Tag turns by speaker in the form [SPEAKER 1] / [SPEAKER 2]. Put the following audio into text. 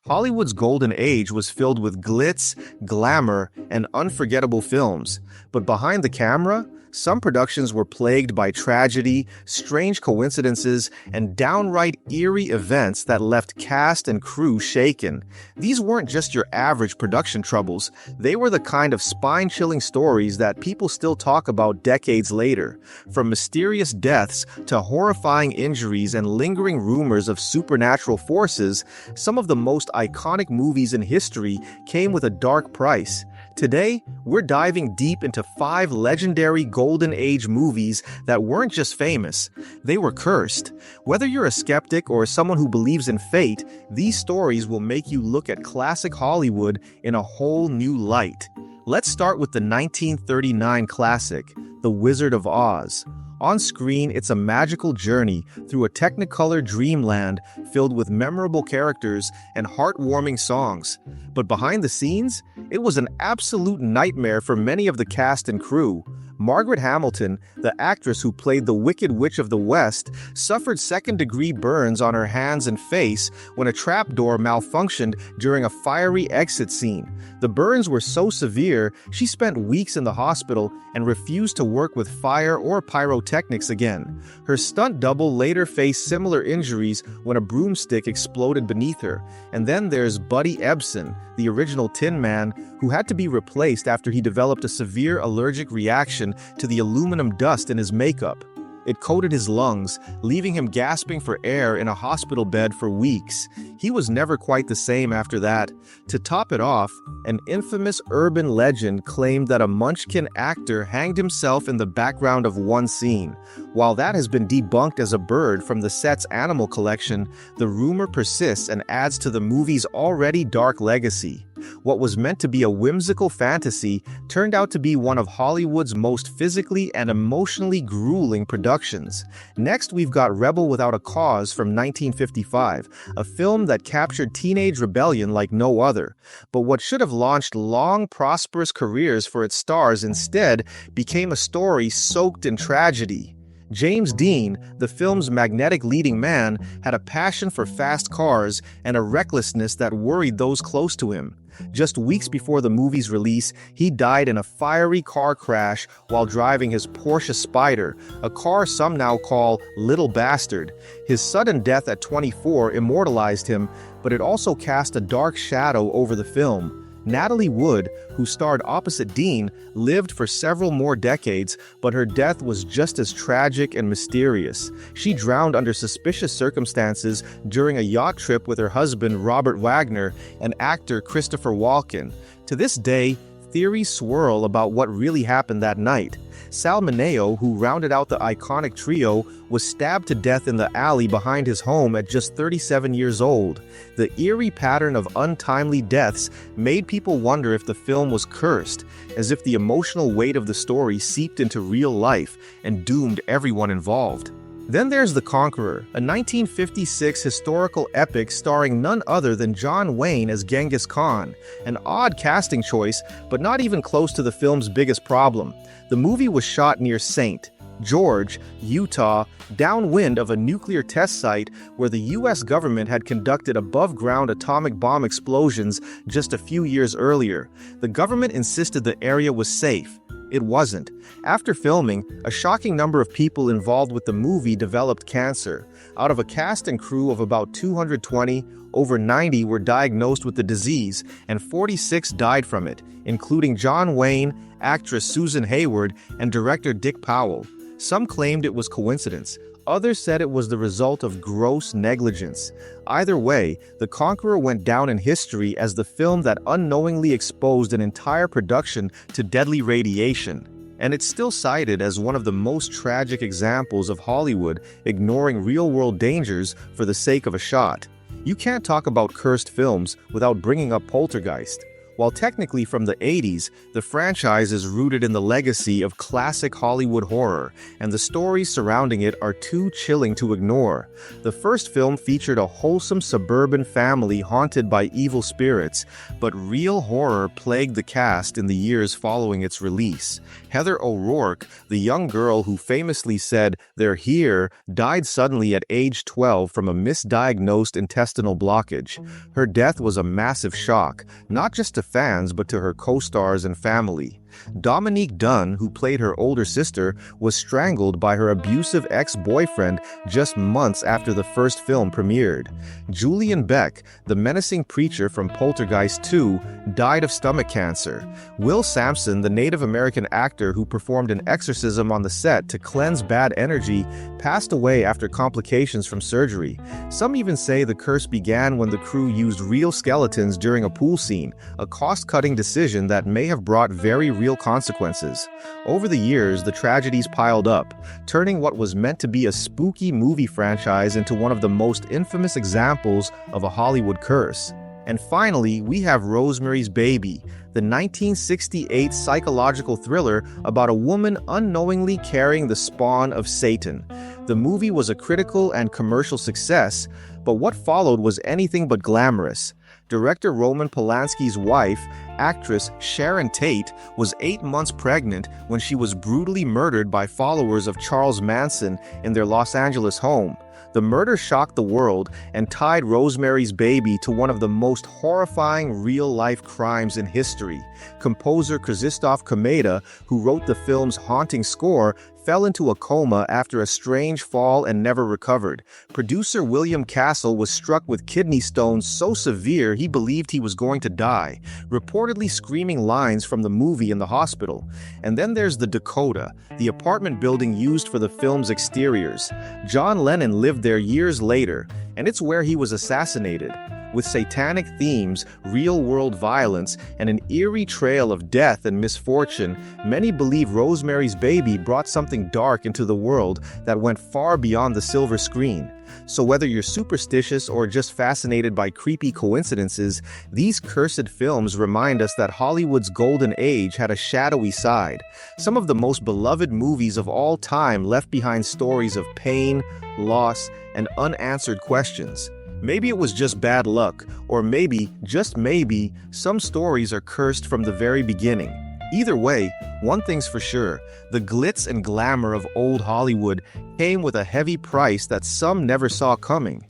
[SPEAKER 1] Hollywood's golden age was filled with glitz, glamour, and unforgettable films. But behind the camera, some productions were plagued by tragedy, strange coincidences, and downright eerie events that left cast and crew shaken. These weren't just your average production troubles, they were the kind of spine-chilling stories that people still talk about decades later. From mysterious deaths to horrifying injuries and lingering rumors of supernatural forces, some of the most iconic movies in history came with a dark price. Today, we're diving deep into 5 legendary Golden Age movies that weren't just famous, they were cursed. Whether you're a skeptic or someone who believes in fate, these stories will make you look at classic Hollywood in a whole new light. Let's start with the 1939 classic, The Wizard of Oz. On screen, it's a magical journey through a technicolor dreamland filled with memorable characters and heartwarming songs. But behind the scenes, it was an absolute nightmare for many of the cast and crew. Margaret Hamilton, the actress who played the Wicked Witch of the West, suffered second-degree burns on her hands and face when a trapdoor malfunctioned during a fiery exit scene. The burns were so severe, she spent weeks in the hospital and refused to work with fire or pyrotechnics again. Her stunt double later faced similar injuries when a broomstick exploded beneath her. And then there's Buddy Ebsen, the original Tin Man, who had to be replaced after he developed a severe allergic reaction to the aluminum dust in his makeup. It coated his lungs, leaving him gasping for air in a hospital bed for weeks. He was never quite the same after that. To top it off, an infamous urban legend claimed that a Munchkin actor hanged himself in the background of one scene. While that has been debunked as a bird from the set's animal collection, the rumor persists and adds to the movie's already dark legacy. What was meant to be a whimsical fantasy turned out to be one of Hollywood's most physically and emotionally grueling productions. Next, we've got Rebel Without a Cause from 1955, a film that captured teenage rebellion like no other. But what should have launched long, prosperous careers for its stars instead became a story soaked in tragedy. James Dean, the film's magnetic leading man, had a passion for fast cars and a recklessness that worried those close to him. Just weeks before the movie's release, he died in a fiery car crash while driving his Porsche Spyder, a car some now call Little Bastard. His sudden death at 24 immortalized him, but it also cast a dark shadow over the film. Natalie Wood, who starred opposite Dean, lived for several more decades, but her death was just as tragic and mysterious. She drowned under suspicious circumstances during a yacht trip with her husband Robert Wagner and actor Christopher Walken. To this day, theories swirl about what really happened that night. Sal Mineo, who rounded out the iconic trio, was stabbed to death in the alley behind his home at just 37 years old. The eerie pattern of untimely deaths made people wonder if the film was cursed, as if the emotional weight of the story seeped into real life and doomed everyone involved. Then there's The Conqueror, a 1956 historical epic starring none other than John Wayne as Genghis Khan. An odd casting choice, but not even close to the film's biggest problem. The movie was shot near St. George, Utah, downwind of a nuclear test site where the U.S. government had conducted above-ground atomic bomb explosions just a few years earlier. The government insisted the area was safe. It wasn't. After filming, a shocking number of people involved with the movie developed cancer. Out of a cast and crew of about 220, over 90 were diagnosed with the disease, and 46 died from it, including John Wayne, actress Susan Hayward, and director Dick Powell. Some claimed it was coincidence. Others said it was the result of gross negligence. Either way, The Conqueror went down in history as the film that unknowingly exposed an entire production to deadly radiation. And it's still cited as one of the most tragic examples of Hollywood ignoring real-world dangers for the sake of a shot. You can't talk about cursed films without bringing up Poltergeist. While technically from the 80s, the franchise is rooted in the legacy of classic Hollywood horror, and the stories surrounding it are too chilling to ignore. The first film featured a wholesome suburban family haunted by evil spirits, but real horror plagued the cast in the years following its release. Heather O'Rourke, the young girl who famously said, "They're here," died suddenly at age 12 from a misdiagnosed intestinal blockage. Her death was a massive shock, not just to fans but to her co-stars and family. Dominique Dunne, who played her older sister, was strangled by her abusive ex-boyfriend just months after the first film premiered. Julian Beck, the menacing preacher from Poltergeist 2, died of stomach cancer. Will Sampson, the Native American actor who performed an exorcism on the set to cleanse bad energy, passed away after complications from surgery. Some even say the curse began when the crew used real skeletons during a pool scene, a cost-cutting decision that may have brought very real consequences. Over the years, the tragedies piled up, turning what was meant to be a spooky movie franchise into one of the most infamous examples of a Hollywood curse. And finally, we have Rosemary's Baby, the 1968 psychological thriller about a woman unknowingly carrying the spawn of Satan. The movie was a critical and commercial success, but what followed was anything but glamorous. Director Roman Polanski's wife, actress Sharon Tate, was 8 months pregnant when she was brutally murdered by followers of Charles Manson in their Los Angeles home. The murder shocked the world and tied Rosemary's Baby to one of the most horrifying real-life crimes in history. Composer Krzysztof Komeda, who wrote the film's haunting score, fell into a coma after a strange fall and never recovered. Producer William Castle was struck with kidney stones so severe he believed he was going to die, reportedly screaming lines from the movie in the hospital. And then there's the Dakota, the apartment building used for the film's exteriors. John Lennon lived there years later, and it's where he was assassinated. With satanic themes, real-world violence, and an eerie trail of death and misfortune, many believe Rosemary's Baby brought something dark into the world that went far beyond the silver screen. So whether you're superstitious or just fascinated by creepy coincidences, these cursed films remind us that Hollywood's golden age had a shadowy side. Some of the most beloved movies of all time left behind stories of pain, loss, and unanswered questions. Maybe it was just bad luck, or maybe, just maybe, some stories are cursed from the very beginning. Either way, one thing's for sure, the glitz and glamour of old Hollywood came with a heavy price that some never saw coming.